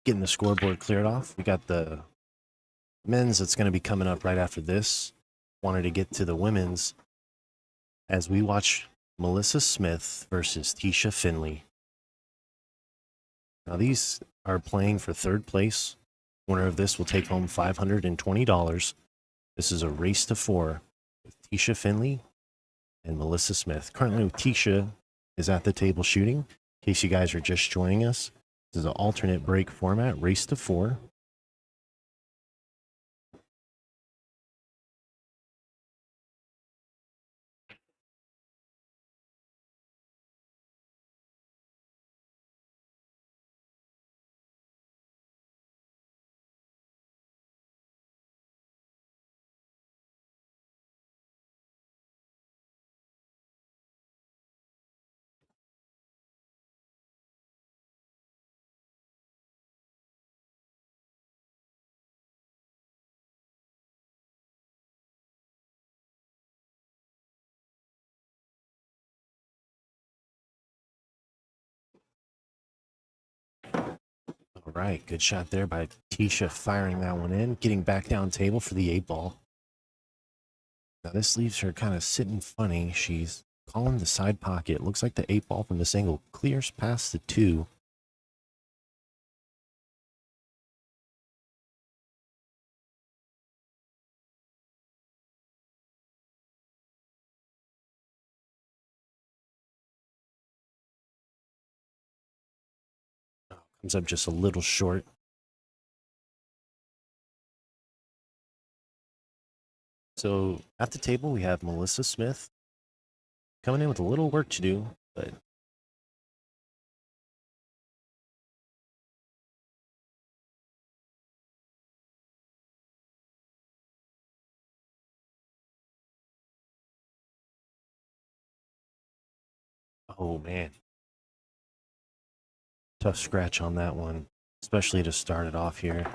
getting the scoreboard cleared off. We got the men's that's going to be coming up right after this. Wanted to get to the women's as we watch Melissa Smith versus Tesha Finley. Now these are playing for third place. Winner of this will take home $520. This is a race to 4 with Tesha Finley and Melissa Smith. Currently, Tesha is at the table shooting. In case you guys are just joining us, this is an alternate break format, race to 4. All right, good shot there by Tesha, firing that one in, getting back down table for the 8-ball. Now this leaves her kind of sitting funny. She's calling the side pocket. Looks like the 8-ball from this angle clears past the 2. Comes up just a little short. So at the table, we have Melissa Smith coming in with a little work to do, but oh man, tough scratch on that one, especially to start it off here.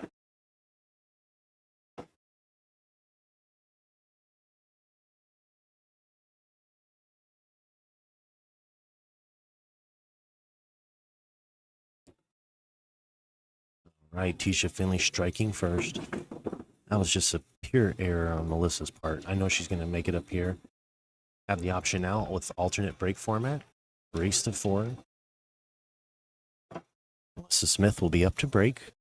Right, Tesha Finley striking first. That was just a pure error on Melissa's part. I know she's going to make it up here. Have the option now with alternate break format. Race to 4. Melissa Smith will be up to break.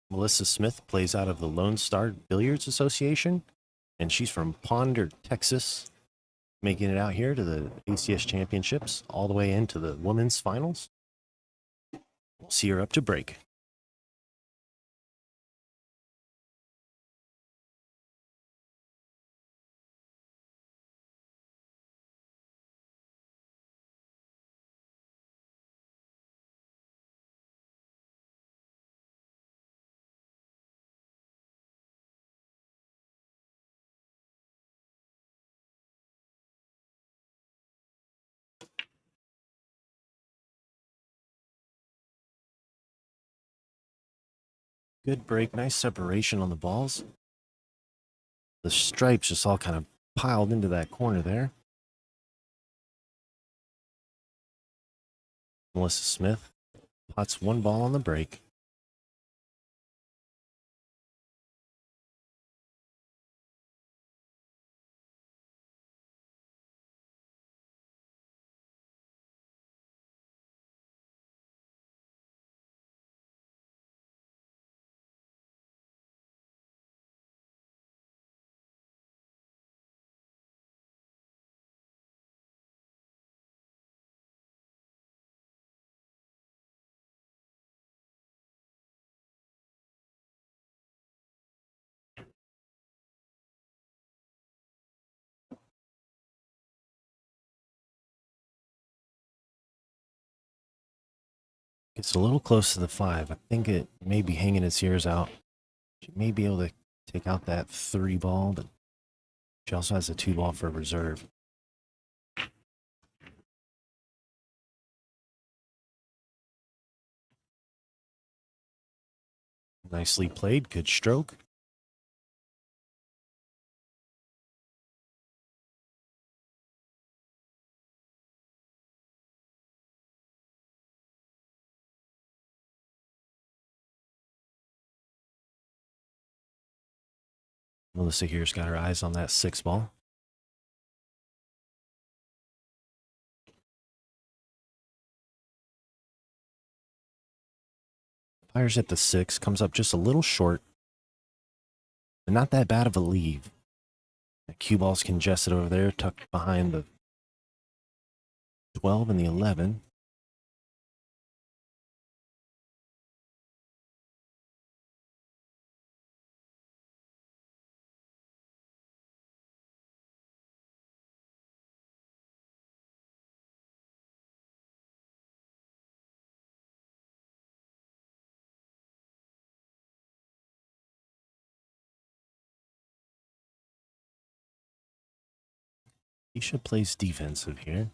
Melissa Smith plays out of the Lone Star Billiards Association, and she's from Ponder, Texas, making it out here to the ACS Championships, all the way into the women's finals. We'll see her up to break. Good break, nice separation on the balls. The stripes just all kind of piled into that corner there. Melissa Smith pots 1 ball on the break. Gets a little close to the 5. I think it may be hanging its ears out. She may be able to take out that 3 ball, but she also has a 2 ball for reserve. Nicely played, good stroke. Melissa here's got her eyes on that 6 ball. Fires at the 6, comes up just a little short. But not that bad of a leave. That cue ball's congested over there, tucked behind the 12 and the 11. Tesha plays defensive here.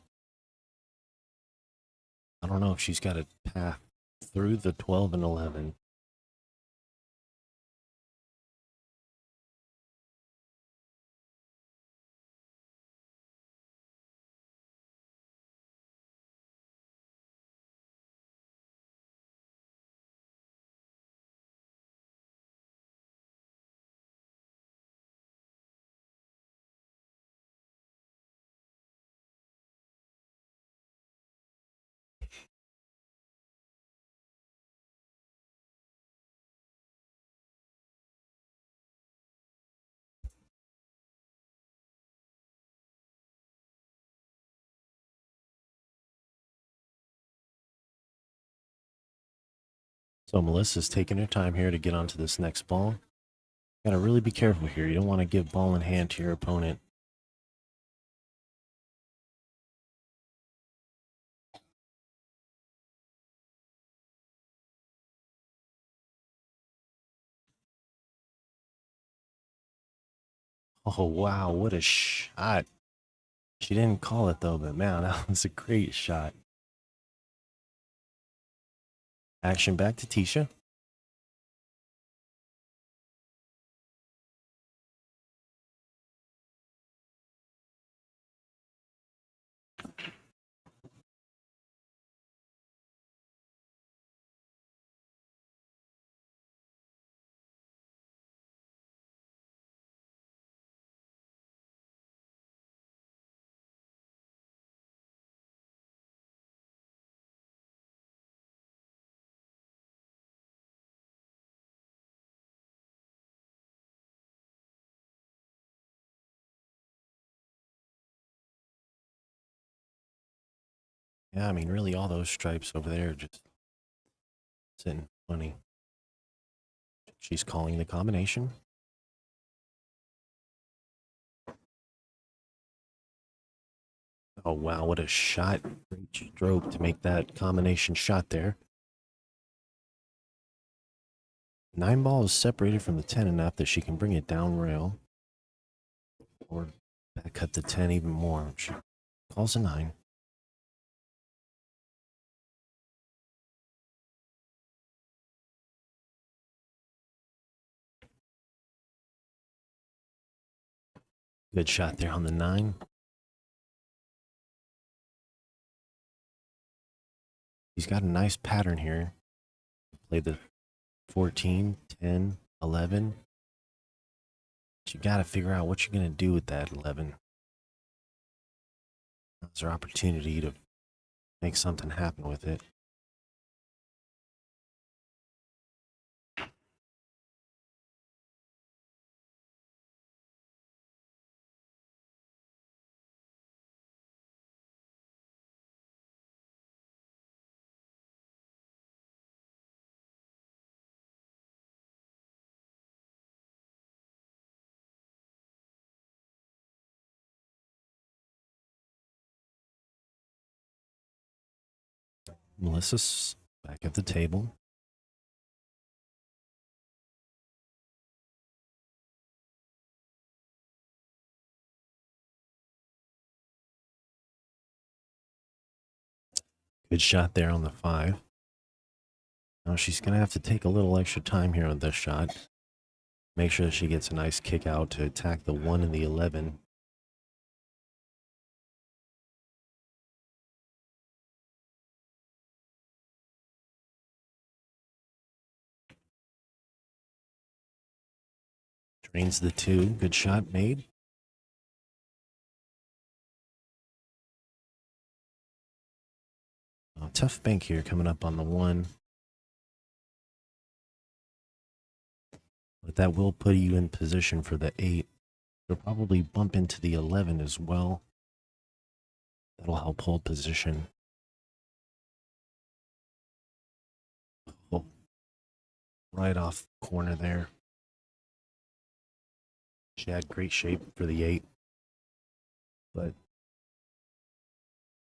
I don't know if she's got a path through the 12 and 11. So Melissa's taking her time here to get onto this next ball. Gotta really be careful here. You don't want to give ball in hand to your opponent. Oh, wow, what a shot. She didn't call it though, but man, that was a great shot. Action back to Tesha. Yeah, I mean, really all those stripes over there are just sitting funny. She's calling the combination. Oh, wow, what a shot. Great stroke to make that combination shot there. 9 ball is separated from the 10 enough that she can bring it down rail. Or back cut the 10 even more. She calls a 9. Good shot there on the 9. He's got a nice pattern here. Play the 14, 10, 11. But you got to figure out what you're going to do with that 11. That's our opportunity to make something happen with it. Melissa's back at the table. Good shot there on the 5. Now she's going to have to take a little extra time here on this shot. Make sure that she gets a nice kick out to attack the 1 and the 11. Drains the 2. Good shot made. Tough bank here coming up on the 1. But that will put you in position for the 8. You'll probably bump into the 11 as well. That'll help hold position. Oh, right off corner there. She had great shape for the 8, but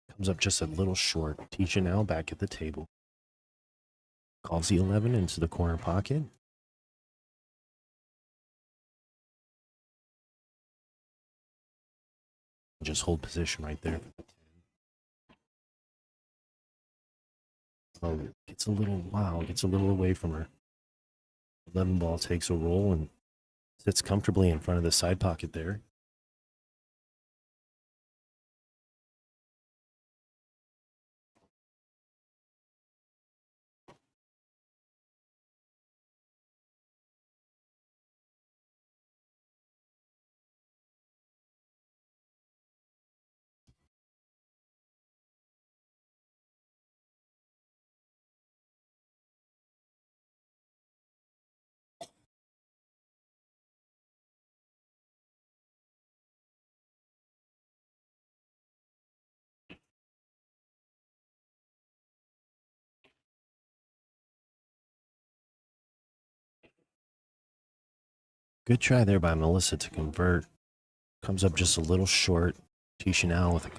comes up just a little short. Tesha now back at the table. Calls the 11 into the corner pocket. Just hold position right there. Oh, gets a little wild, gets a little away from her. 11 ball takes a roll and sits comfortably in front of the side pocket there. Good try there by Melissa to convert. Comes up just a little short. Tesha now with a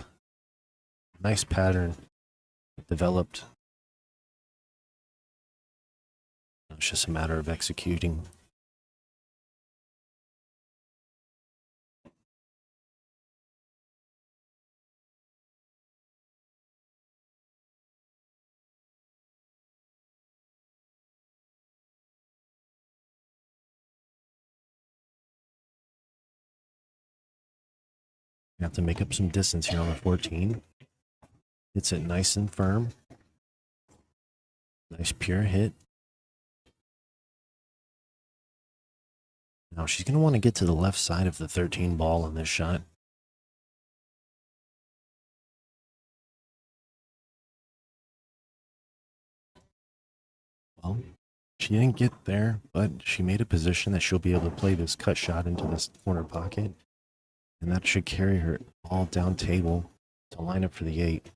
nice pattern developed. It's just a matter of executing. You have to make up some distance here on the 14. Hits it nice and firm. Nice pure hit. Now she's going to want to get to the left side of the 13 ball on this shot. Well, she didn't get there, but she made a position that she'll be able to play this cut shot into this corner pocket. And that should carry her all down table to line up for the 8.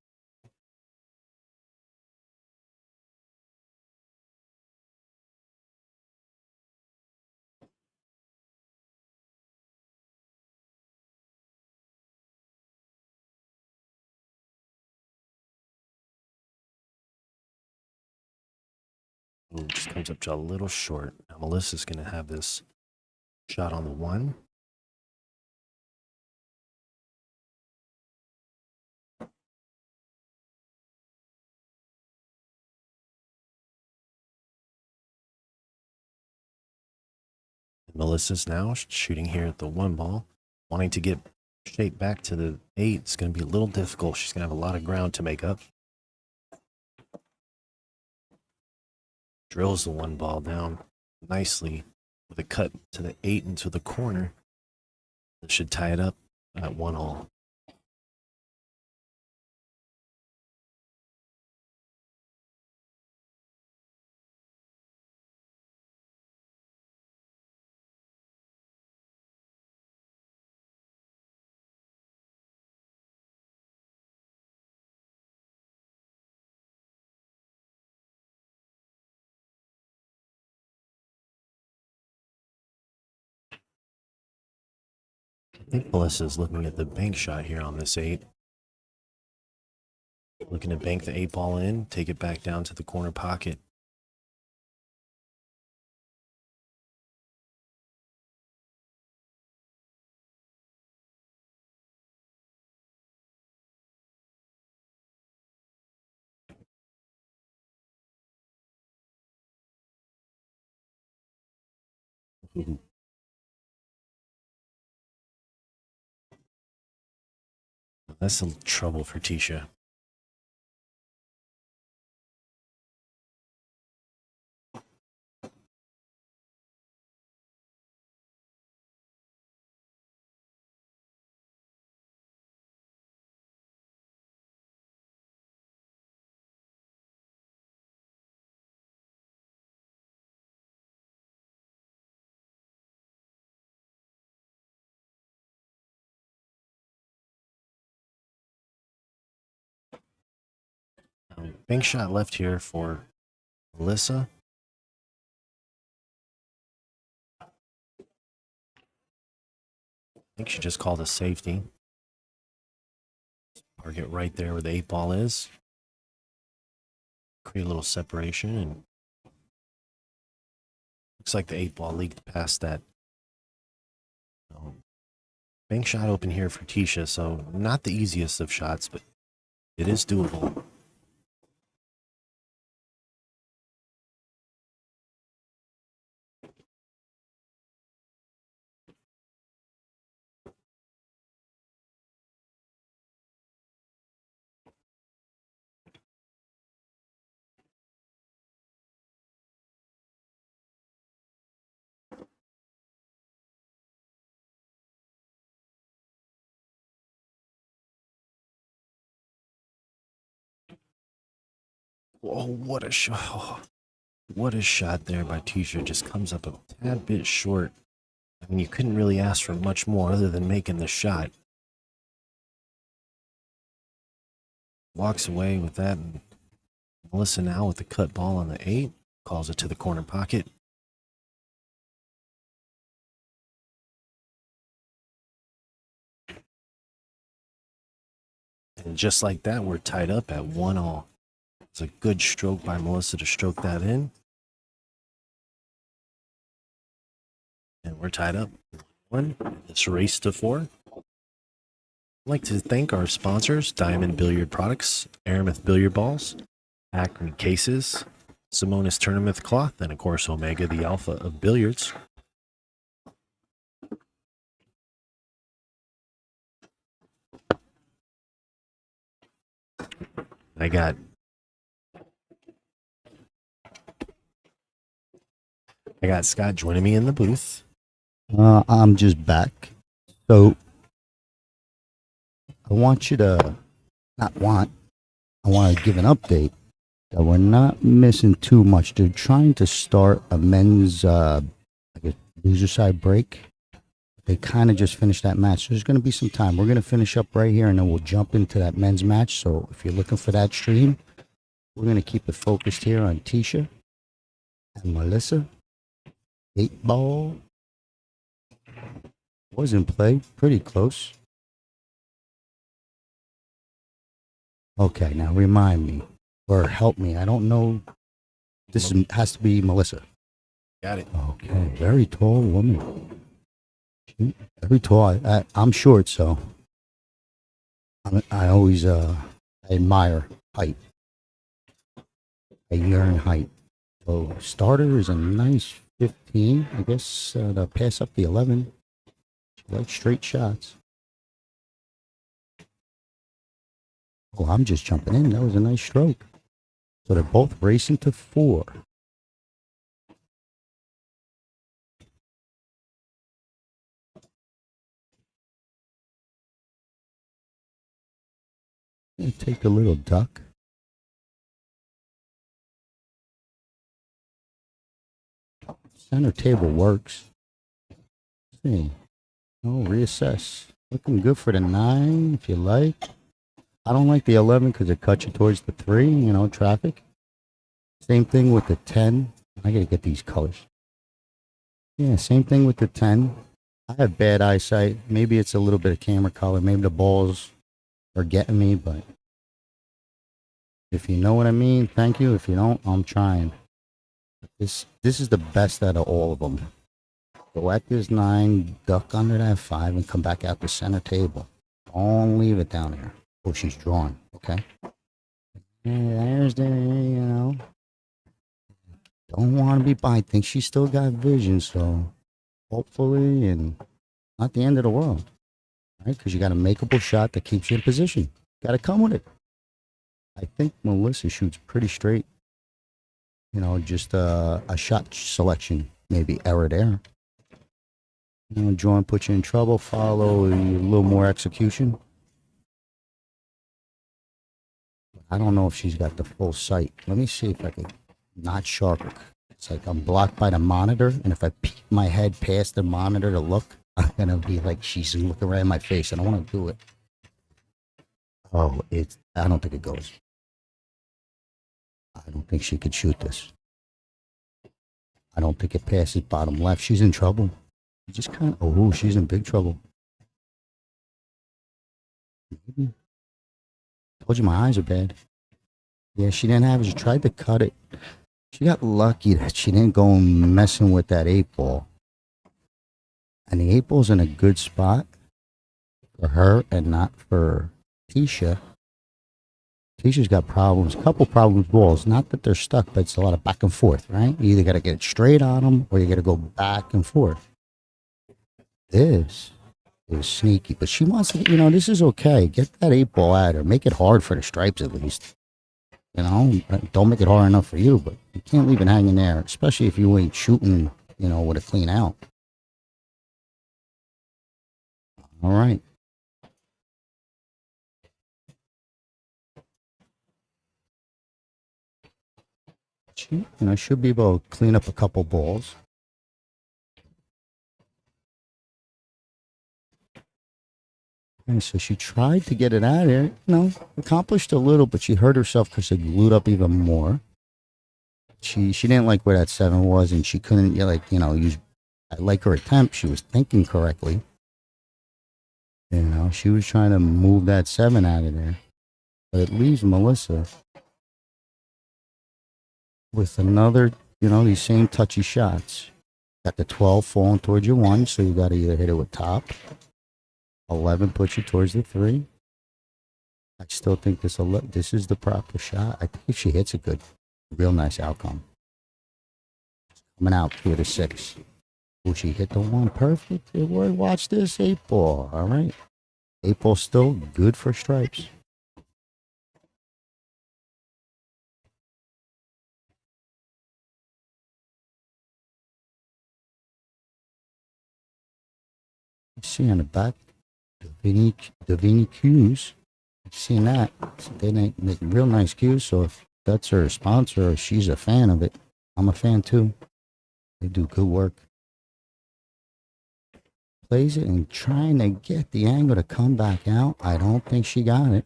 Ooh, just comes up to a little short. Now Melissa's going to have this shot on the 1. And Melissa's now shooting here at the 1 ball, wanting to get shape back to the 8. It's going to be a little difficult. She's going to have a lot of ground to make up. Drills the 1 ball down nicely with a cut to the 8 into the corner. That should tie it up at 1-all. I think Melissa's looking at the bank shot here on this 8. Looking to bank the 8 ball in, take it back down to the corner pocket. Ooh. That's some trouble for Tesha. Bank shot left here for Melissa. I think she just called a safety. Target right there where the 8-ball is. Create a little separation, and looks like the 8-ball leaked past that. Bank shot open here for Tesha, so not the easiest of shots, but it is doable. Oh, what a shot. Oh, what a shot there by Tesha. Just comes up a tad bit short. I mean, you couldn't really ask for much more other than making the shot. Walks away with that, and Melissa now with the cut ball on the 8. Calls it to the corner pocket. And just like that, we're tied up at 1-all. It's a good stroke by Melissa to stroke that in. And we're tied up 1. It's race to 4. I'd like to thank our sponsors, Diamond Billiard Products, Aramith Billiard Balls, Akron Cases, Simonis Tournament Cloth, and of course Omega, the alpha of billiards. I got Scott joining me in the booth. I'm just back. So I want you to I want to give an update that we're not missing too much. They're trying to start a men's I guess loser side break. They kind of just finished that match. So there's going to be some time. We're going to finish up right here, and then we'll jump into that men's match. So if you're looking for that stream, we're going to keep it focused here on Tesha and Melissa. 8-ball was in play, pretty close. Okay, now remind me or help me. I don't know. Has to be Melissa. Got it. Okay, very tall woman. Very tall. I'm short, so I always admire height. I yearn height. So starter is a nice 15. I guess to pass up the 11. She likes straight shots. Oh, I'm just jumping in. That was a nice stroke. So they're both racing to 4. Take a little duck. Center table works. Let's see. Oh, reassess. Looking good for the 9 if you like. I don't like the 11 because it cuts you towards the 3, traffic. Same thing with the 10. I got to get these colors. Yeah, same thing with the 10. I have bad eyesight. Maybe it's a little bit of camera color. Maybe the balls are getting me, but if you know what I mean, thank you. If you don't, I'm trying. This is the best out of all of them. Go at this 9, duck under that 5, and come back out the center table. Don't leave it down there. Oh, she's drawn. Okay. There's the, don't want to be by. I think she's still got vision, so hopefully, and not the end of the world. Right? Because you got a makeable shot that keeps you in position. Got to come with it. I think Melissa shoots pretty straight. Just a shot selection, maybe error there. Drawing puts you in trouble. Follow a little more execution. I don't know if she's got the full sight. Let me see if I can not sharper. It's like I'm blocked by the monitor, and if I peek my head past the monitor to look, I'm gonna be like she's looking right in my face. I don't want to do it. Oh, I don't think it goes. I don't think she could shoot this. I don't think it passes bottom left. She's in trouble. She just kind of, oh, she's in big trouble. Maybe. Told you my eyes are bad. Yeah, she didn't have it. She tried to cut it. She got lucky that she didn't go messing with that 8-ball. And the 8-ball's in a good spot for her and not for Tesha. Tisha's got problems, a couple problems with balls. Not that they're stuck, but it's a lot of back and forth, right? You either got to get it straight on them or you got to go back and forth. This is sneaky, but she wants to, this is okay. Get that 8-ball at her. Make it hard for the stripes at least. Don't make it hard enough for you, but you can't leave it hanging there, especially if you ain't shooting, with a clean out. All right. She, should be able to clean up a couple balls. And so she tried to get it out of there, accomplished a little, but she hurt herself because it glued up even more. She didn't like where that 7 was, and she couldn't, use, I like her attempt. She was thinking correctly. She was trying to move that 7 out of there. But it leaves Melissa with another, these same touchy shots. Got the 12 falling towards your 1, so you got to either hit it with top. 11 puts you towards the 3. I still think this is the proper shot. I think if she hits it good, real nice outcome. Coming out with a 6. Oh, she hit the 1. Perfect. It worked. Watch this 8-ball. All right. 8-ball still good for stripes. See on the back, Davini cues. I've seen that. So they make real nice cues. So if that's her sponsor or she's a fan of it, I'm a fan too. They do good work. Plays it and trying to get the angle to come back out. I don't think she got it.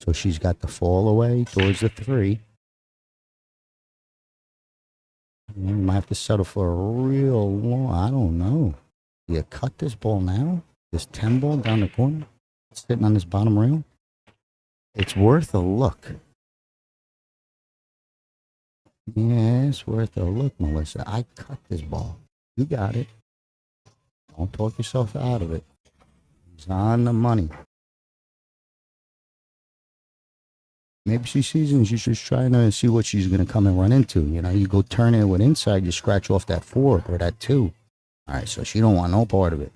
So she's got the fall away towards the 3. And you might have to settle for a real long, I don't know. Do you cut this ball now? This 10 ball down the corner? Sitting on this bottom rail? It's worth a look. Yeah, it's worth a look, Melissa. I cut this ball. You got it. Don't talk yourself out of it. It's on the money. Maybe she sees it and she's just trying to see what she's going to come and run into. You go turn it with inside, you scratch off that 4 or that 2. All right, so she don't want no part of it.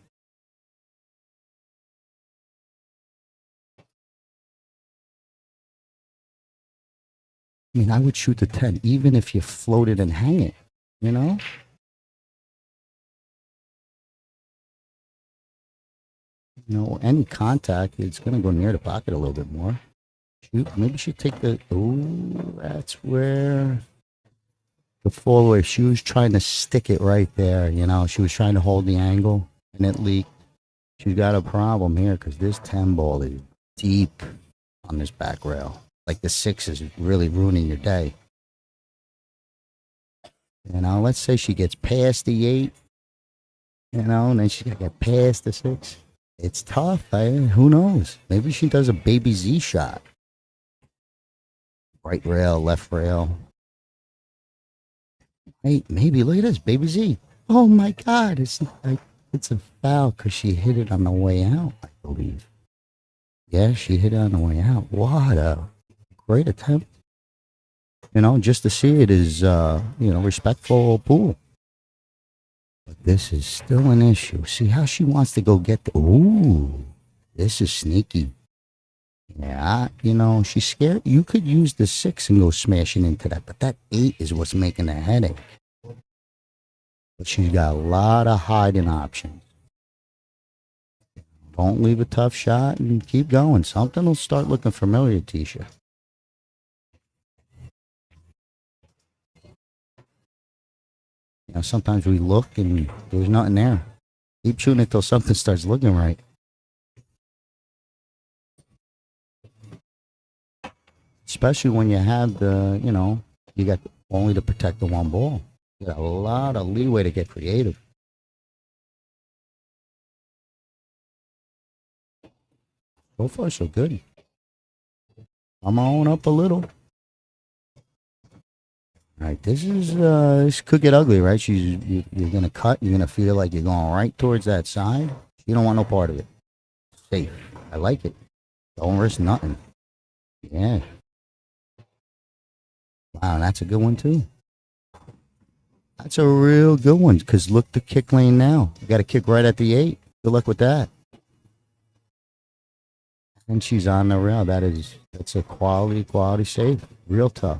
I mean, I would shoot the 10, even if you float it and hang it, Any contact, it's going to go near the pocket a little bit more. Shoot, maybe she take the, that's where the fall away. She was trying to stick it right there, She was trying to hold the angle, and it leaked. She's got a problem here because this 10 ball is deep on this back rail. Like the 6 is really ruining your day. Let's say she gets past the 8, and then she got to get past the 6. It's tough. Who knows? Maybe she does a baby Z shot. Right rail, left rail. Hey, maybe look at this, baby Z. Oh my God, it's a foul because she hit it on the way out, I believe. Yeah, she hit it on the way out. What a great attempt. Just to see it is, respectful pool. But this is still an issue. See how she wants to go get the, ooh, this is sneaky. Yeah, she's scared. You could use the 6 and go smashing into that, but that 8 is what's making the headache. But she's got a lot of hiding options. Don't leave a tough shot and keep going. Something will start looking familiar, Tesha. Sometimes we look and there's nothing there. Keep shooting until something starts looking right. Especially when you have the, you got only to protect the one ball. You got a lot of leeway to get creative. So far, so good. I'm on up a little. All right, this could get ugly, right? You're gonna cut. You're gonna feel like you're going right towards that side. You don't want no part of it. Safe. I like it. Don't risk nothing. Yeah. Wow, that's a good one too. That's a real good one. Cause look the kick lane now. You got to kick right at the 8. Good luck with that. And she's on the rail. That's a quality save. Real tough.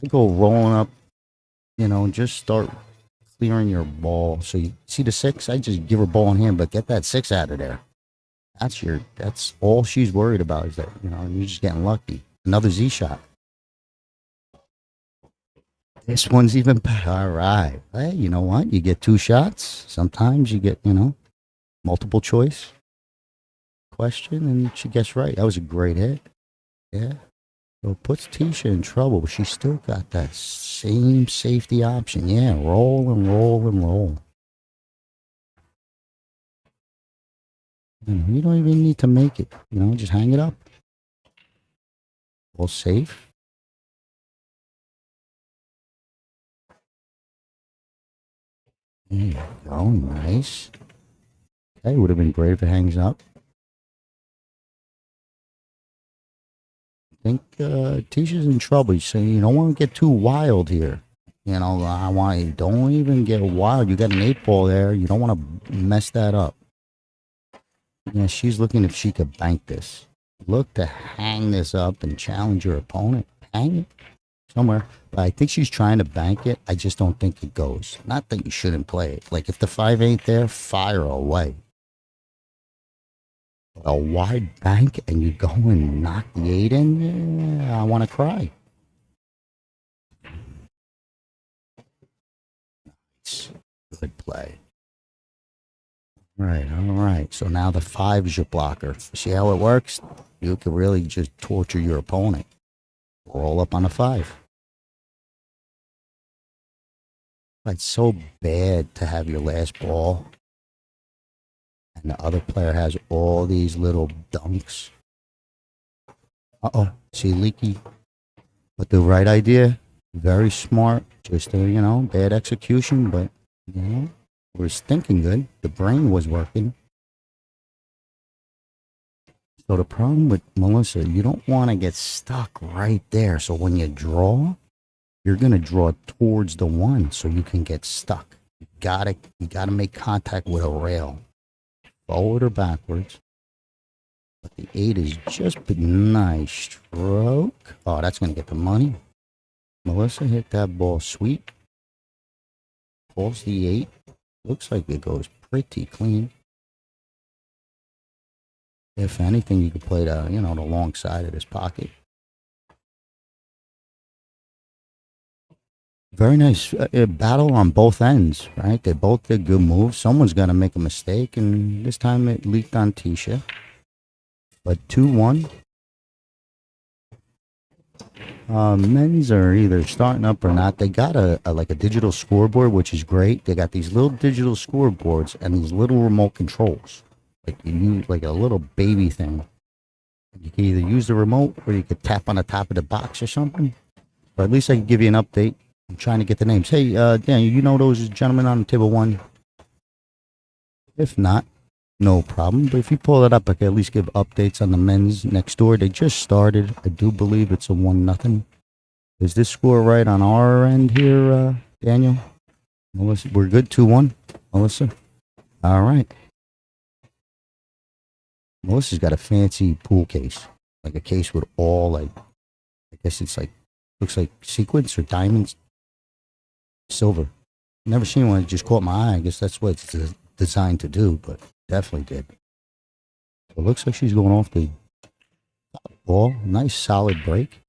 I go rolling up, just start clearing your ball. So you see the 6? I just give her ball in hand, but get that 6 out of there. That's all she's worried about is that, you're just getting lucky. Another Z shot. This one's even better. All right. Hey, you know what? You get 2 shots. Sometimes you get, multiple choice question and she gets right. That was a great hit. Yeah. So it puts Tesha in trouble, but she's still got that same safety option. Yeah, roll and roll and roll. And you don't even need to make it. Just hang it up. All safe. There you go. Nice. Okay, would have been great if it hangs up. I think Tisha's in trouble. So you don't want to get too wild here. Don't even get wild. You got an 8 ball there. You don't want to mess that up. Yeah, she's looking if she could bank this. Look to hang this up and challenge your opponent. Hang it somewhere. But I think she's trying to bank it. I just don't think it goes. Not that you shouldn't play it. Like if the 5 ain't there, fire away. A wide bank and you go and knock the 8 in, yeah, I want to cry. Nice. Good play. All right. So now the 5 is your blocker. See how it works? You can really just torture your opponent. Roll up on a 5. It's so bad to have your last ball and the other player has all these little dunks. See, leaky. But the right idea, very smart. Just bad execution, but was thinking good. The brain was working. So the problem with Melissa, you don't want to get stuck right there. So when you draw, you're gonna draw towards the 1, so you can get stuck. You gotta make contact with a rail. Forward or backwards. But the 8 is just a nice stroke. Oh, that's going to get the money. Melissa hit that ball sweet. Pulls the 8. Looks like it goes pretty clean. If anything, you could play the long side of this pocket. Very nice battle on both ends, right? They both did good moves. Someone's going to make a mistake, and this time it leaked on Tesha. But 2-1. Men's are either starting up or not. They got a digital scoreboard, which is great. They got these little digital scoreboards and these little remote controls. Like you use like a little baby thing. You can either use the remote or you could tap on the top of the box or something. But at least I can give you an update. I'm trying to get the names. Hey, Dan, you know those gentlemen on table 1? If not, no problem. But if you pull it up, I can at least give updates on the men's next door. They just started. I do believe it's a 1-0. Is this score right on our end here, Daniel? Melissa, we're good. 2-1. Melissa? All right. Melissa's got a fancy pool case. Like a case with all, I guess it's looks like sequins or diamonds. Silver. Never seen one. It just caught my eye. I guess that's what it's designed to do, but definitely did. So it looks like she's going off the ball. Nice solid break.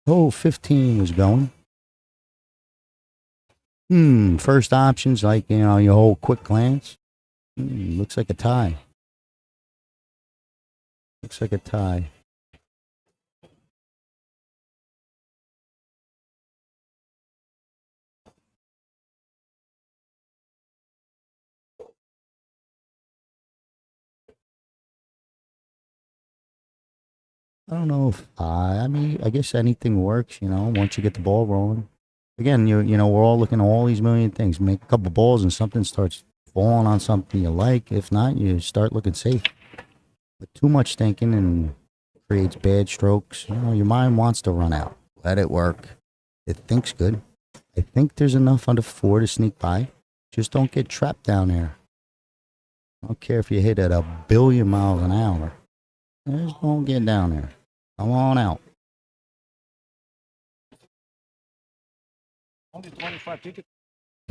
15 was going. First options, like, your whole quick glance. Looks like a tie. Looks like a tie. I don't know if I mean, I guess anything works, you know, once you get the ball rolling. Again, you know, we're all looking at all these million things. Make a couple balls and something starts falling on something you like. If not, you start looking safe. But too much thinking and creates bad strokes. You know, your mind wants to run out. Let it work. It thinks good. I think there's enough under 4 to sneak by. Just don't get trapped down there. I don't care if you hit at 1,000,000,000 miles an hour. Just don't get down there. Come on out. Only 25 tickets.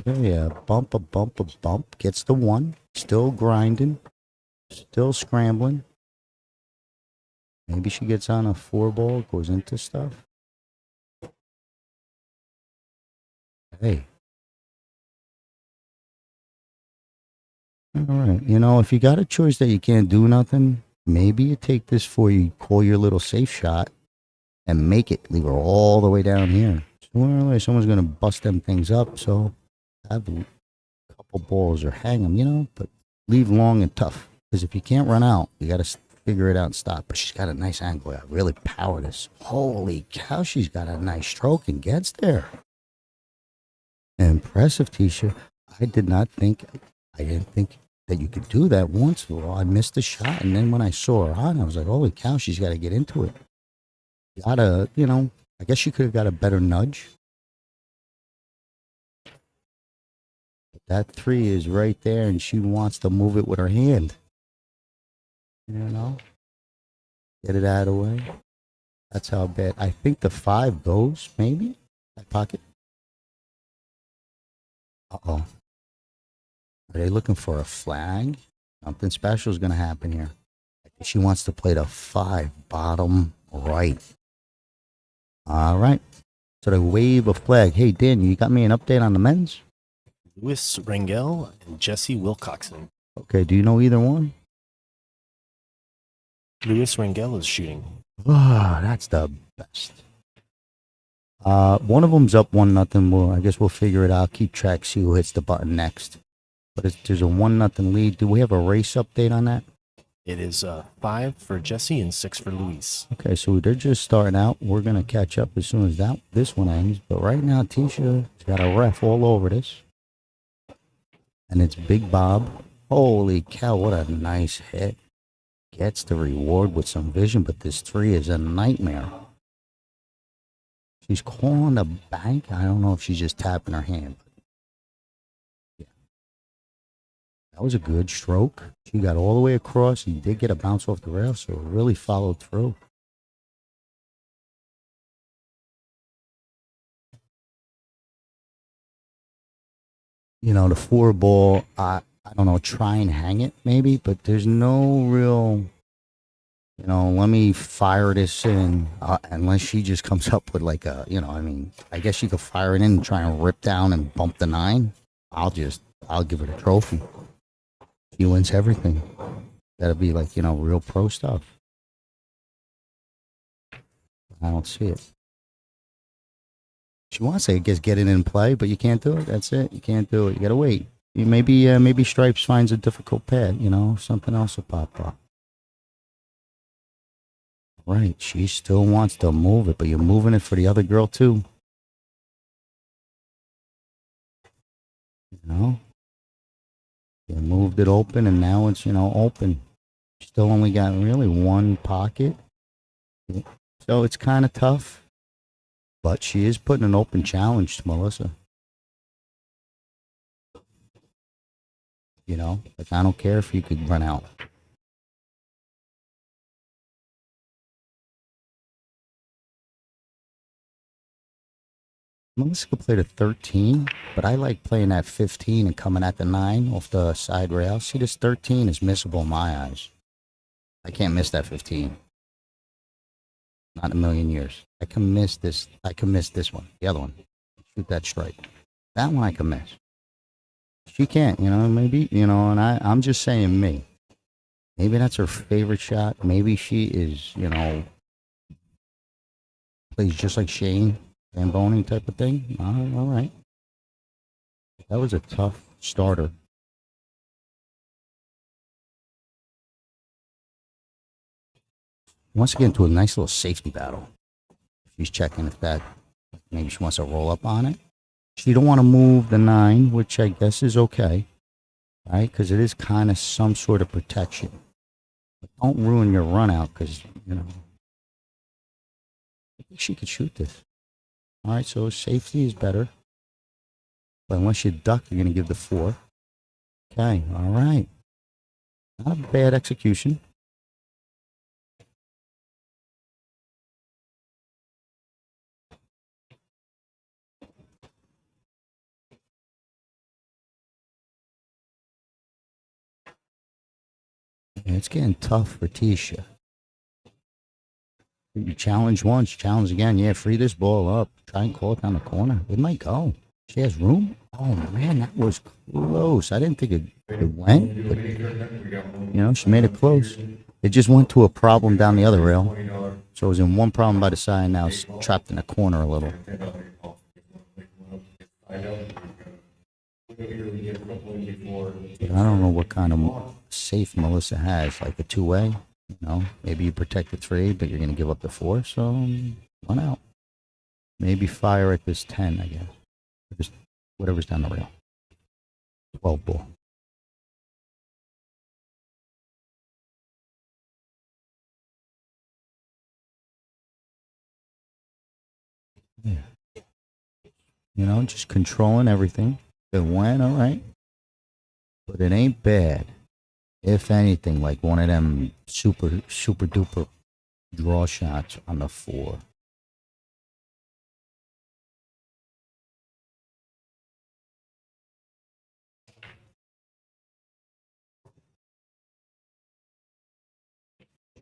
Yeah, bump, a bump, a bump. Gets the 1. Still grinding. Still scrambling. Maybe she gets on a 4 ball, goes into stuff. Hey. All right. You know, if you got a choice that you can't do nothing, maybe you take this for you, call your little safe shot, and make it. Leave her all the way down here. Sooner or later, someone's going to bust them things up, so have a couple balls or hang them, you know, but leave long and tough. Because if you can't run out, you got to figure it out and stop. But she's got a nice angle. I really power this. Holy cow, she's got a nice stroke and gets there. Impressive, Tesha. I didn't think that you could do that once. Well, I missed the shot, and then when I saw her on, I was like, holy cow, she's got to get into it. Gotta, you know, I guess she could have got a better nudge. But that 3 is right there, and she wants to move it with her hand. You know? Get it out of the way. That's how bad. I think the 5 goes, maybe? That pocket. Uh-oh. Are they looking for a flag? Something special is going to happen here. I think she wants to play the 5, bottom right. All right. So they wave a flag. Hey, Dan, you got me an update on the men's? Louis Rangel and Jesse Wilcoxon. Okay, do you know either one? Louis Rangel is shooting. Ah, that's the best. One of them's up 1-0. Well, I guess we'll figure it out. Keep track, see who hits the button next. But there's a 1-0 lead. Do we have a race update on that? It is 5 for Jesse and 6 for Luis. Okay, so they're just starting out. We're gonna catch up as soon as this one ends. But right now, Tesha's got a ref all over this, and it's Big Bob. Holy cow! What a nice hit. Gets the reward with some vision, but this 3 is a nightmare. She's calling the bank. I don't know if she's just tapping her hand. Yeah. That was a good stroke. She got all the way across. He did get a bounce off the rail, so it really followed through. You know, the 4 ball, I don't know, try and hang it maybe, but there's no real, you know, let me fire this in, unless she just comes up with like a, you know, I mean, I guess she could fire it in and try and rip down and bump the 9. I'll give her the trophy. She wins everything. That'll be like, you know, real pro stuff. I don't see it. She wants to, I guess, get it in play, but you can't do it. That's it. You can't do it. You gotta wait. Maybe Stripes finds a difficult pad. You know, something else will pop up. Right. She still wants to move it, but you're moving it for the other girl too. You know, you moved it open, and now it's, you know, open. Still only got really 1 pocket, so it's kind of tough. But she is putting an open challenge to Melissa. You know, like, I don't care if you could run out. Melissa could play the 13, but I like playing that 15 and coming at the 9 off the side rail. See, this 13 is missable in my eyes. I can't miss that 15. Not in a million years. I can miss this. I can miss this one. The other one. Shoot that strike. That one I can miss. She can't, you know, maybe, you know, and I'm just saying me. Maybe that's her favorite shot. Maybe she is, you know, plays just like Shane, Zamboni type of thing. All right. That was a tough starter. wants to get into a nice little safety battle. She's checking if that, maybe she wants to roll up on it. She don't want to move the 9, which I guess is okay, right? Because it is kind of some sort of protection. But don't ruin your run out because, you know, I think she could shoot this. All right, so safety is better. But unless you duck, you're going to give the 4. Okay, all right. Not a bad execution. Yeah, it's getting tough for Tesha. You challenge once, challenge again. Yeah, free this ball up. Try and call it down the corner. It might go. She has room. Oh, man, that was close. I didn't think it went, but, you know, she made it close. It just went to a problem down the other rail. So it was in one problem by the side, now it's trapped in a corner a little. But I don't know what kind of safe Melissa has, like a 2-way. You know, maybe you protect the 3, but you're going to give up the 4, so 1 out. Maybe fire at this 10, I guess. Just whatever's down the rail. 12 ball. Yeah. You know, just controlling everything. It went all right, but it ain't bad. If anything, like one of them super duper draw shots on the 4.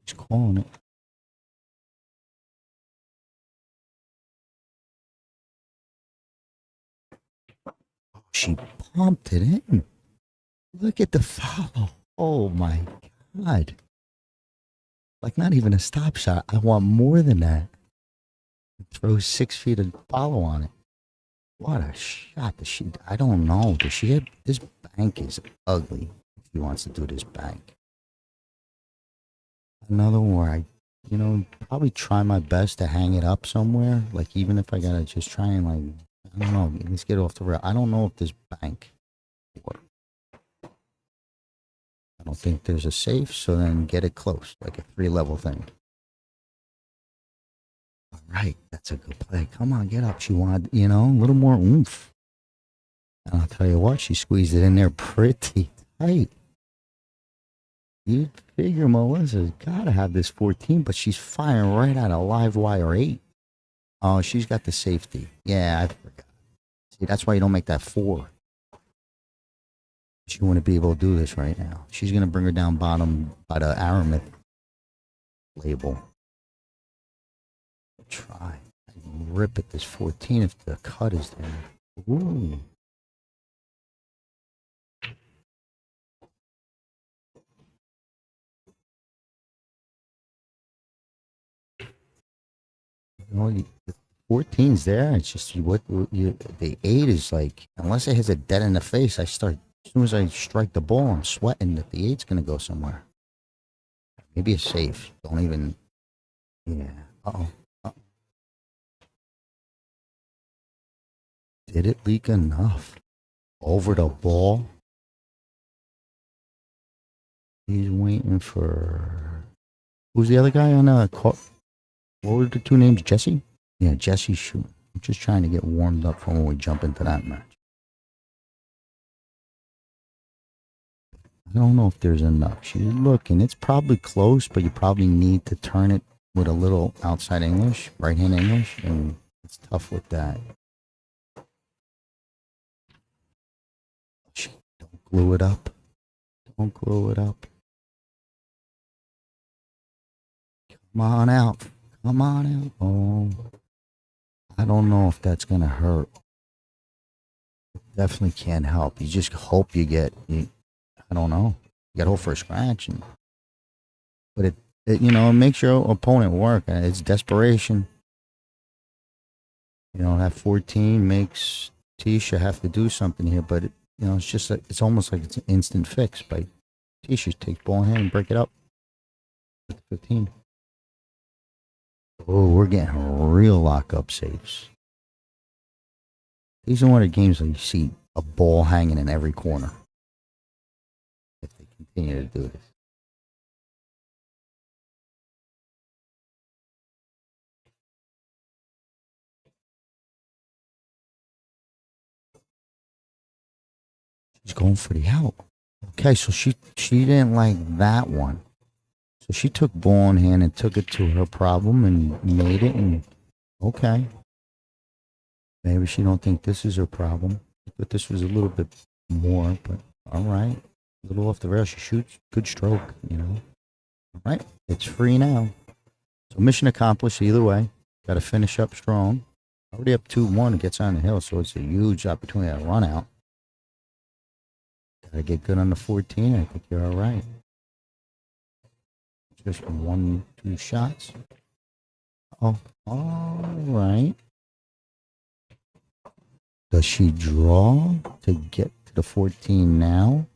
He's calling it. She pumped it in. Look at the follow. Oh my God. Like not even a stop shot. I want more than that. Throw 6 feet of follow on it. What a shot. Does she, I don't know. Does she have, this bank is ugly if she wants to do this bank. Another one where I, you know, probably try my best to hang it up somewhere. Like even if I gotta just try and like, I don't know, let's get off the rail. I don't know if this bank works. I don't think there's a safe, so then get it close, like a 3-level thing. All right, that's a good play. Come on, get up. She wanted, you know, a little more oomph. And I'll tell you what, she squeezed it in there pretty tight. You'd figure Melissa's got to have this 14, but she's firing right at a live wire 8. Oh, she's got the safety. Yeah, I forgot. See, that's why you don't make that 4. She wouldn't be able to do this right now. She's going to bring her down bottom by the Aramith label. Try. I can rip at this 14 if the cut is there. Ooh. You know, the 14's there. It's just the 8 is like, unless it hits a dead in the face, as soon as I strike the ball, I'm sweating that the 8's going to go somewhere. Maybe it's safe. Don't even, yeah. Uh-oh. Did it leak enough? Over the ball? He's waiting for, who's the other guy on what were the 2 names? Jesse? Yeah, Jesse's shooting. I'm just trying to get warmed up for when we jump into that match. I don't know if there's enough. She's looking. It's probably close, but you probably need to turn it with a little outside English, right-hand English, and it's tough with that. Don't glue it up. Don't glue it up. Come on out. Come on out. Oh, I don't know if that's going to hurt. It definitely can't help. You just hope you get, I don't know. You got to hope for a scratch. But it, you know, it makes your opponent work. It's desperation. You know, that 14 makes Tesha have to do something here. But, you know, it's just, it's almost like it's an instant fix. By Tesha takes ball in hand and break it up with 15. Oh, we're getting real lock-up saves. These are one of the games where you see a ball hanging in every corner. If they continue to do this. She's going for the out. Okay, so she didn't like that one. So she took ball in hand and took it to her problem and made it. And okay, maybe she don't think this is her problem. But this was a little bit more. But all right, a little off the rail. She shoots, good stroke. All right, it's free now. So mission accomplished either way. Got to finish up strong. Already up 2-1. Gets on the hill, so it's a huge opportunity to run out. Got to get good on the 14. I think you're all right. Just 1, 2 shots. Oh, all right. Does she draw to get to the 14 now?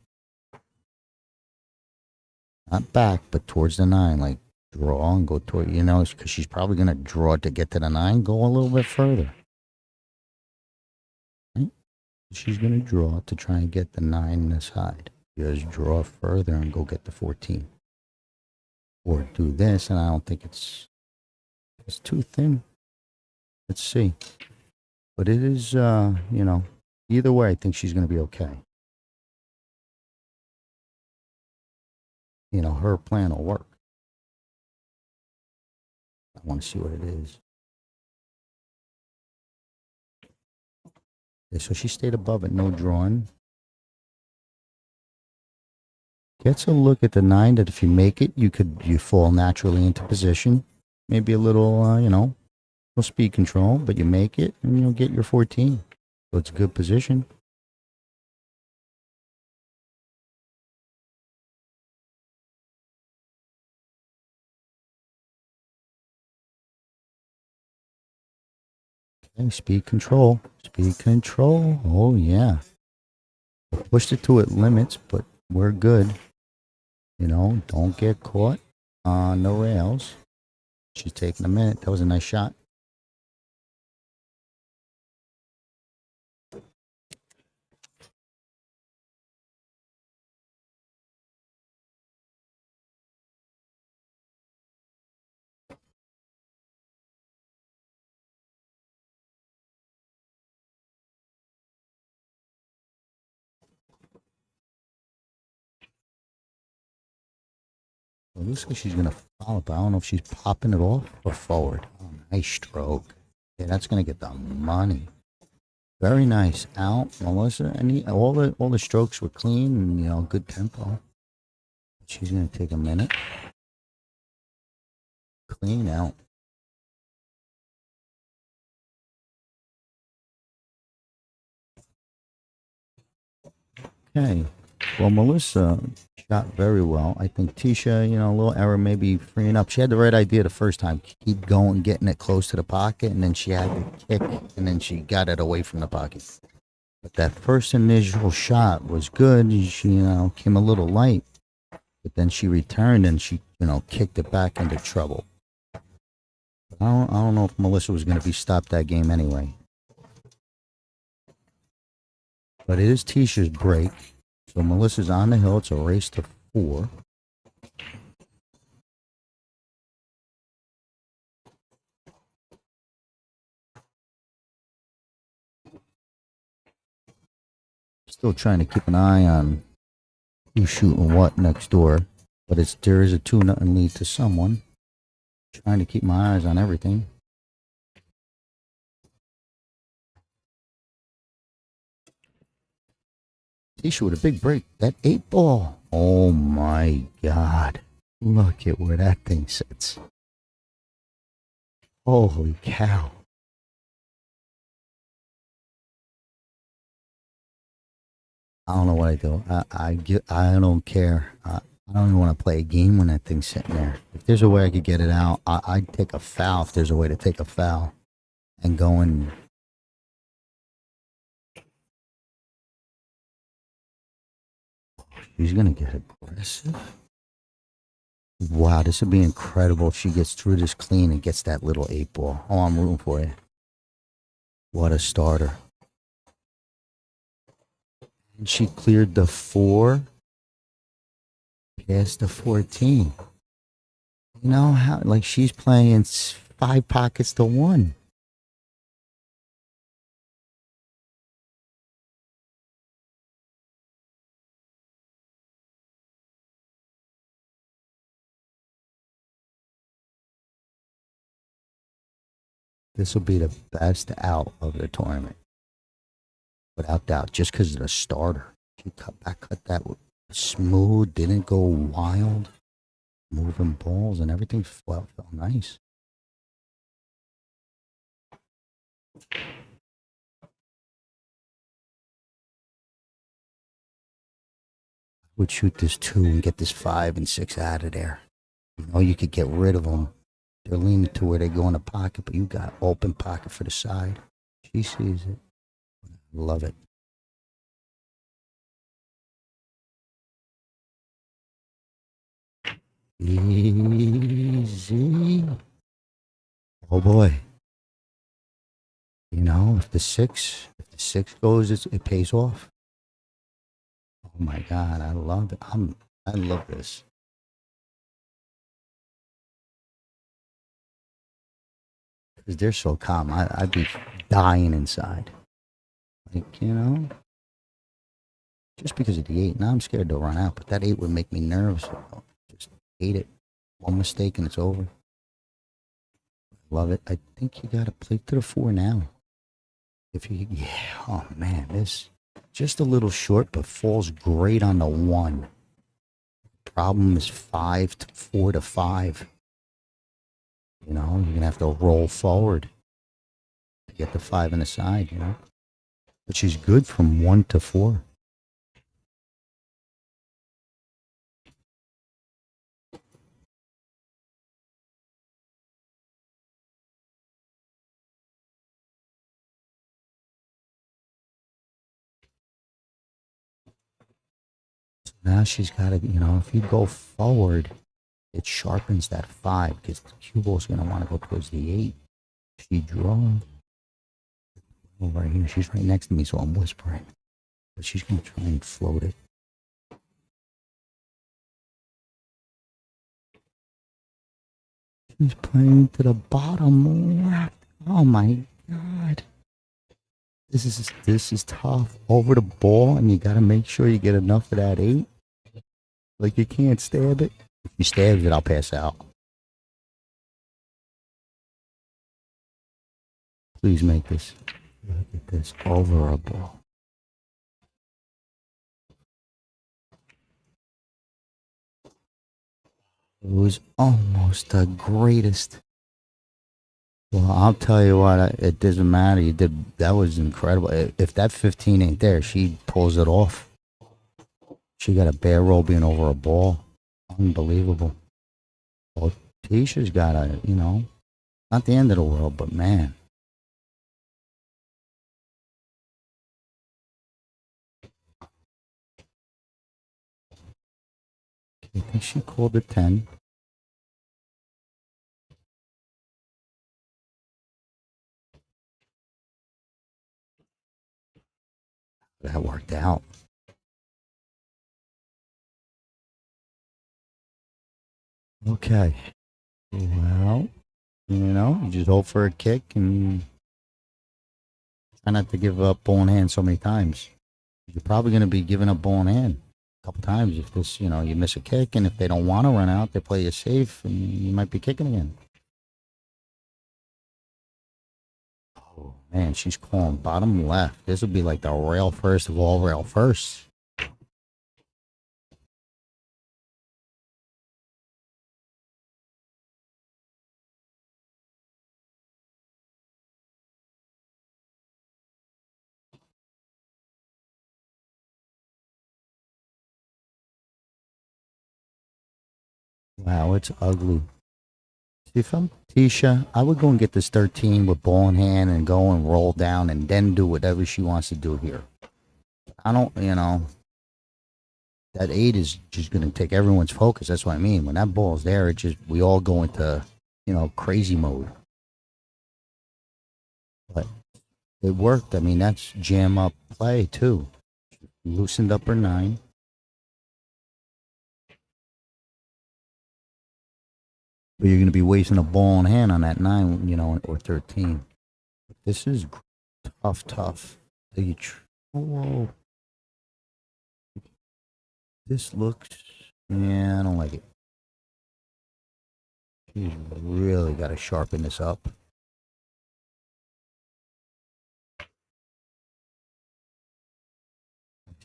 Not back, but towards the 9. Like draw and go toward, because she's probably going to draw to get to the 9. Go a little bit further. Right? She's going to draw to try and get the 9 in the side. Just draw further and go get the 14. Or do this, and I don't think it's too thin. Let's see. But it is, either way, I think she's going to be okay. Her plan will work. I want to see what it is. Okay, so she stayed above it, no drawing. Gets a look at the 9 that if you make it, you fall naturally into position. Maybe a little, little speed control, but you make it and you'll get your 14. So it's a good position. Okay, speed control. Speed control. Oh, yeah. Pushed it to its limits, but we're good. Don't get caught on the rails. She's taking a minute. That was a nice shot. Well, looks like she's going to follow, but I don't know if she's popping it off or forward. Oh, nice stroke. Yeah, that's going to get the money. Very nice. Out, Melissa. And all the strokes were clean and, good tempo. She's going to take a minute. Clean out. Okay. Well, Melissa shot very well. I think Tesha, a little error, maybe freeing up. She had the right idea the first time. Keep going, getting it close to the pocket, and then she had to kick, and then she got it away from the pocket. But that first initial shot was good. She, came a little light, but then she returned and she, kicked it back into trouble. I don't know if Melissa was going to be stopped that game anyway. But it is Tesha's break. So Melissa's on the hill. It's a race to 4. Still trying to keep an eye on who's shooting what next door. But there is a 2-0 lead to someone. Trying to keep my eyes on everything. Tesha with a big break. That 8 ball. Oh my God. Look at where that thing sits. Holy cow. I don't know what I do. I don't care. I don't even want to play a game when that thing's sitting there. If there's a way I could get it out, I'd take a foul if there's a way to take a foul and go and. She's going to get aggressive. Wow, this would be incredible if she gets through this clean and gets that little 8-ball. Oh, I'm rooting for you. What a starter. And she cleared the 4, past the 14. You know how, like, she's playing 5 pockets to 1. This will be the best out of the tournament, without doubt, just because of the starter. She cut that smooth, didn't go wild, moving balls, and everything felt nice. Would shoot this 2 and get this 5 and 6 out of there. You know, you could get rid of them. They're leaning to where they go in the pocket, but you got open pocket for the side. She sees it. Love it. Easy. Oh boy. You know, if the six goes, it pays off. Oh my God, I love it. I love this. Because they're so calm. I'd be dying inside. Like, you know, just because of the 8. Now I'm scared they'll run out, but that 8 would make me nervous. Just hate it. One mistake and it's over. Love it. I think you got to play to the 4 now. If you, yeah. Oh man, this just a little short, but falls great on the 1. Problem is 4 to 5. You know, you're gonna have to roll forward to get the 5 in the side. You know, but she's good from 1 to 4. So now she's got to, you know, if you go forward, it sharpens that 5 because the cue ball's gonna want to go towards the 8. She draws over here. She's right next to me, so I'm whispering. But she's gonna try and float it. She's playing to the bottom left. Oh my God. This is tough. Over the ball, and you gotta make sure you get enough of that 8. Like, you can't stab it. If you stab it, I'll pass out. Please make this. Look at this. Over a ball. It was almost the greatest. Well, I'll tell you what, it doesn't matter. You did, that was incredible. If that 15 ain't there, she pulls it off. She got a bare roll being over a ball. Unbelievable. Well, Tesha's got a, you know, not the end of the world, but man. I think she called it 10. That worked out. Okay. Well, you know, you just hope for a kick and try not to give up ball in hand so many times. You're probably going to be giving up ball in hand a couple times if this, you know, you miss a kick, and if they don't want to run out, they play you safe, and you might be kicking again. Oh man, she's calling bottom left. This will be like the rail first of all rail firsts. Wow, it's ugly. See, if I'm Tesha, I would go and get this 13 with ball in hand and go and roll down and then do whatever she wants to do here. I don't, you know, that 8 is just going to take everyone's focus. That's what I mean. When that ball's there, it just, we all go into, crazy mode. But it worked. I mean, that's jam up play too. Loosened up her 9. But you're going to be wasting a ball in hand on that 9, or 13. This is tough. Whoa. This looks, yeah, I don't like it. She's really got to sharpen this up.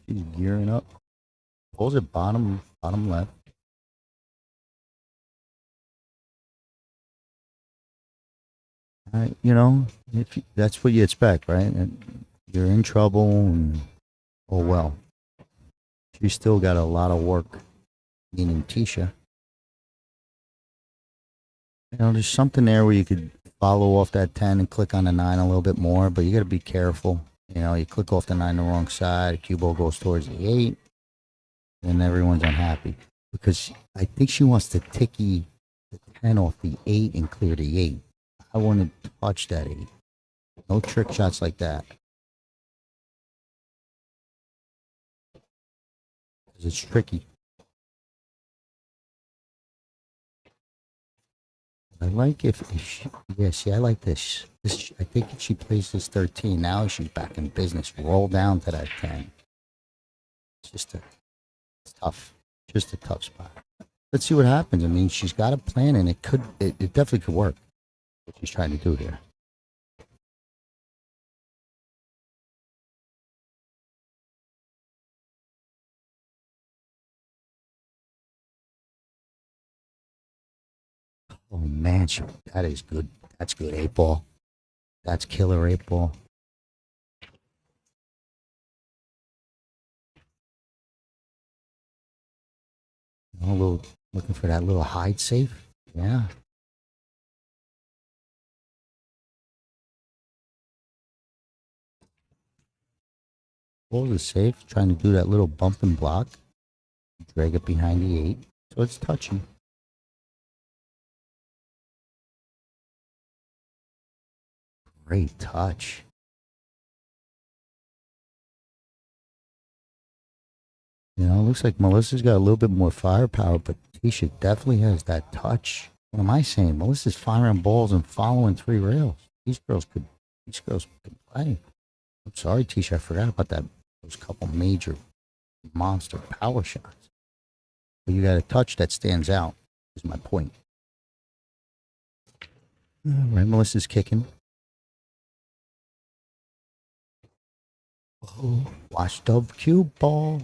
She's gearing up. Pulls it bottom left. All right, that's what you expect, right? And you're in trouble, and oh well. She's still got a lot of work, meaning Tesha. There's something there where you could follow off that 10 and click on the 9 a little bit more, but you got to be careful. You click off the 9 the wrong side, the cue ball goes towards the 8, and everyone's unhappy. Because I think she wants to ticky the 10 off the 8 and clear the 8. I wouldn't touch that 8. No trick shots like that. Because it's tricky. I like if she, I like this. I think if she plays this 13, now she's back in business. Roll down to that 10. It's tough. Just a tough spot. Let's see what happens. I mean, she's got a plan, and it definitely could work. What she's trying to do here. Oh man, that is good. That's good 8-ball. That's killer 8-ball. Looking for that little hide safe. Yeah. Ball is safe. Trying to do that little bump and block. Drag it behind the 8. So it's touching. Great touch. Looks like Melissa's got a little bit more firepower, but Tesha definitely has that touch. What am I saying? Melissa's firing balls and following 3 rails. These girls could play. I'm sorry, Tesha, I forgot about those couple major monster power shots. But you got a touch that stands out, is my point. All right, Melissa's kicking. Oh, washed up cue ball.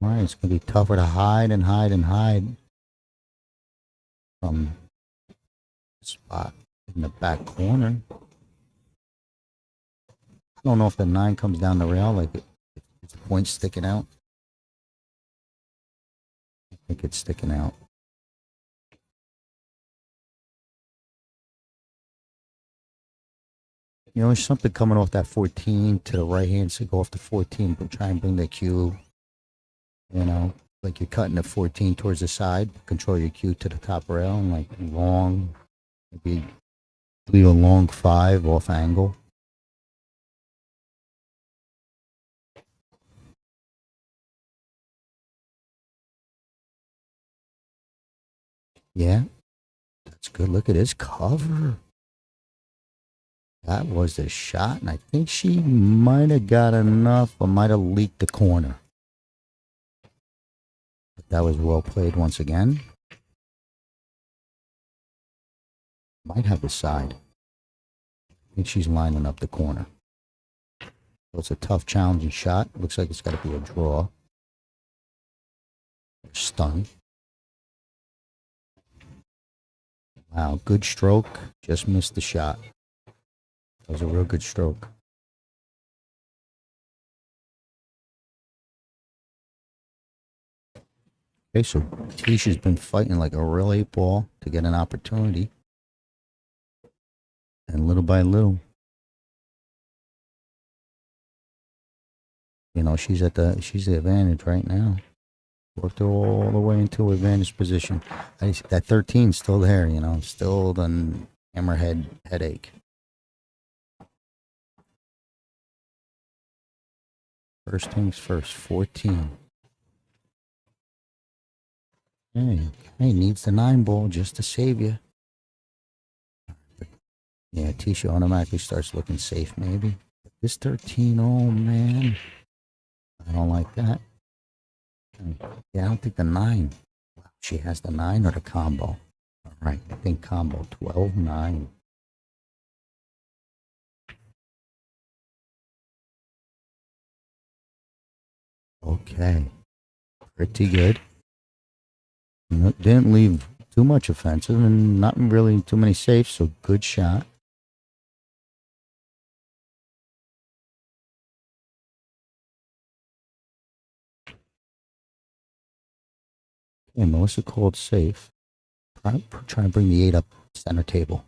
All right, it's going to be tougher to hide from the spot in the back corner. I don't know if the 9 comes down the rail, like it's point sticking out. I think it's sticking out. There's something coming off that 14 to the right hand, so go off the 14, but try and bring the cue, like you're cutting the 14 towards the side, control your cue to the top rail, and like long, maybe leave a long 5 off angle. Yeah, that's good. Look at his cover. That was the shot, and I think she might have got enough, or might have leaked the corner. But that was well played once again. Might have the side. I think she's lining up the corner. So it's a tough, challenging shot. Looks like it's got to be a draw. Stun. Wow, good stroke. Just missed the shot. That was a real good stroke. Okay, so Tesha's been fighting like a real 8-ball to get an opportunity. And little by little, you know, she's the advantage right now. Worked her all the way into advantage position. That 13's still there, you know, still the hammerhead headache. First things first, 14. Hey, needs the 9 ball just to save you. Yeah, Tesha automatically starts looking safe, maybe. This 13, oh man. I don't like that. Yeah, I don't think the 9. She has the 9 or the combo. All right, I think combo 12-9. Okay, pretty good. Didn't leave too much offensive and not really too many safes, so good shot. Okay, Melissa called safe. Try to bring the 8 up center table.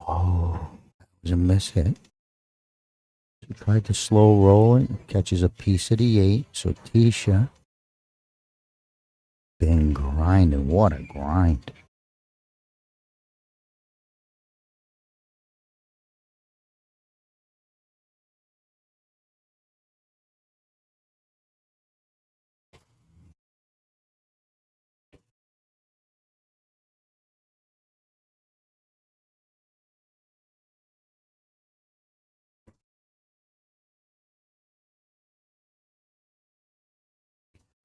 Oh, that was a miss hit. She tried to slow roll it, catches a piece of the 8. So Tesha been grinding. What a grind.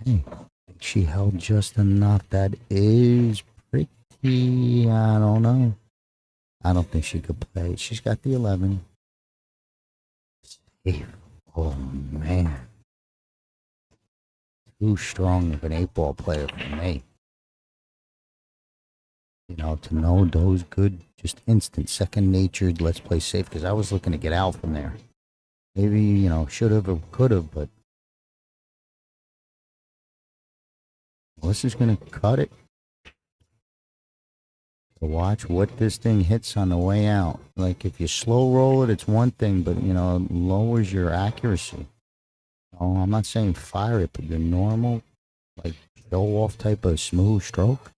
Hey, she held just enough. That is pretty. I don't know. I don't think she could play. She's got the 11. Safe. Oh, man. Too strong of an 8-ball player for me. You know, to know those good, just instant, second natured, let's play safe. Because I was looking to get out from there. Maybe, you know, should have or could have, but Melissa's going to cut it. To watch what this thing hits on the way out. Like, if you slow roll it, it's one thing, but, you know, it lowers your accuracy. Oh, I'm not saying fire it, but your normal, like, show off type of smooth stroke.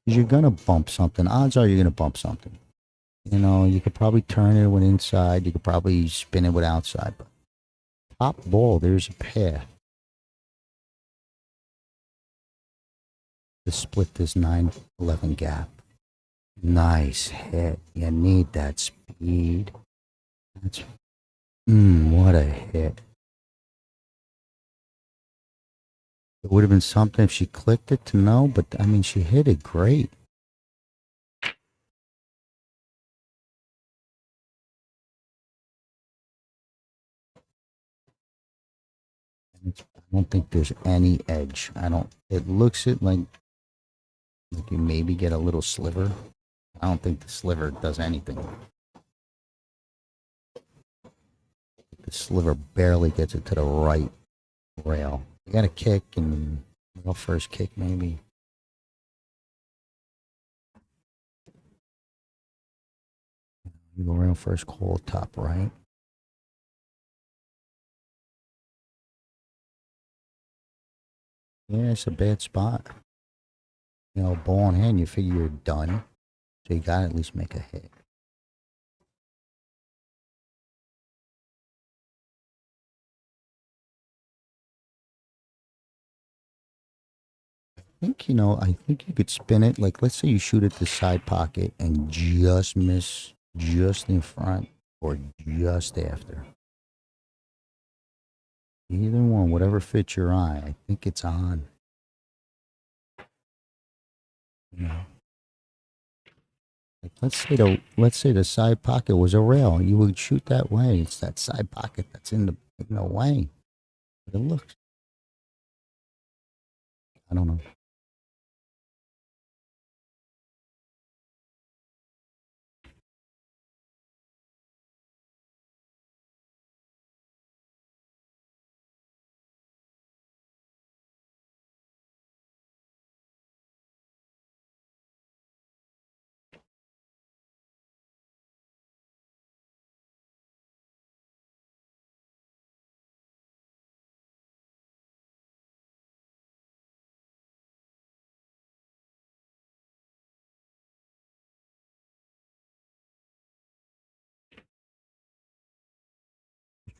Because you're going to bump something. Odds are you're going to bump something. You know, you could probably turn it with inside. You could probably spin it with outside. But top ball, there's a path to split this 9-11 gap. Nice hit. You need that speed. That's, what a hit. It would have been something if she clicked it to know, but I mean, she hit it great. I don't think there's any edge. It looks like you maybe get a little sliver. I don't think the sliver does anything. The sliver barely gets it to the right rail. You got a kick and rail first kick maybe. You go rail first call top right. Yeah, it's a bad spot. You know, ball in hand, you figure you're done. So you gotta at least make a hit. I think you could spin it. Like, let's say you shoot at the side pocket and just miss just in front or just after. Either one, whatever fits your eye. I think it's on. You know, like let's say the side pocket was a rail. You would shoot that way. It's that side pocket that's in the way. But it looks. I don't know.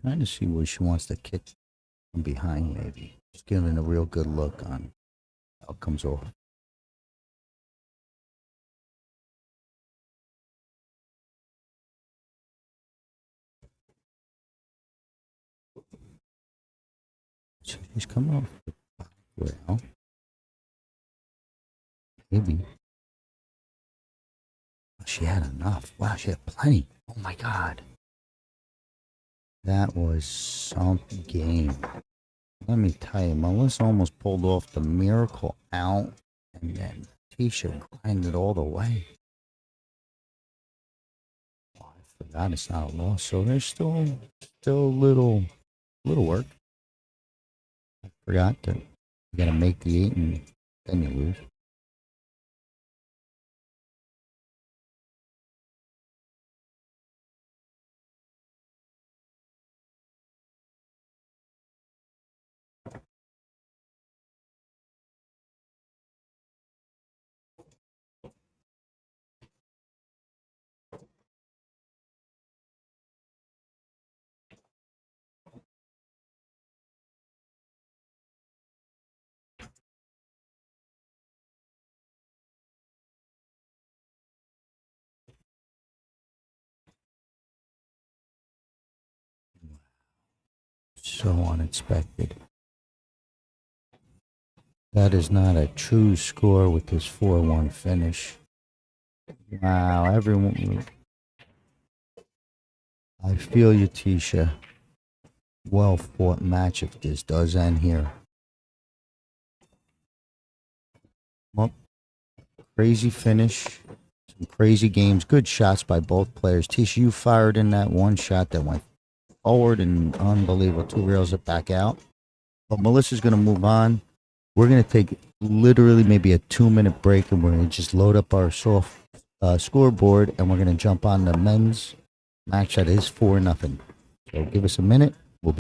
Trying to see where she wants to kick from behind, maybe. Just giving a real good look on how it comes off. She's coming off. Well, maybe. She had enough. Wow, she had plenty. Oh my God. That was some game. Let me tell you, Melissa almost pulled off the miracle out, and then Tesha grinded all the way. Oh, I forgot it's not a loss, so there's still a little work. I forgot that you got to make the 8 and then you lose. So unexpected. That is not a true score with this 4-1 finish. Wow, everyone. I feel you, Tesha. Well fought match if this does end here. Well, crazy finish. Some crazy games. Good shots by both players. Tesha, you fired in that one shot that went forward and unbelievable. 2 rails it back out. But Melissa's going to move on. We're going to take literally maybe a 2-minute break, and we're going to just load up our soft scoreboard, and we're going to jump on the men's match that is 4-0. So give us a minute.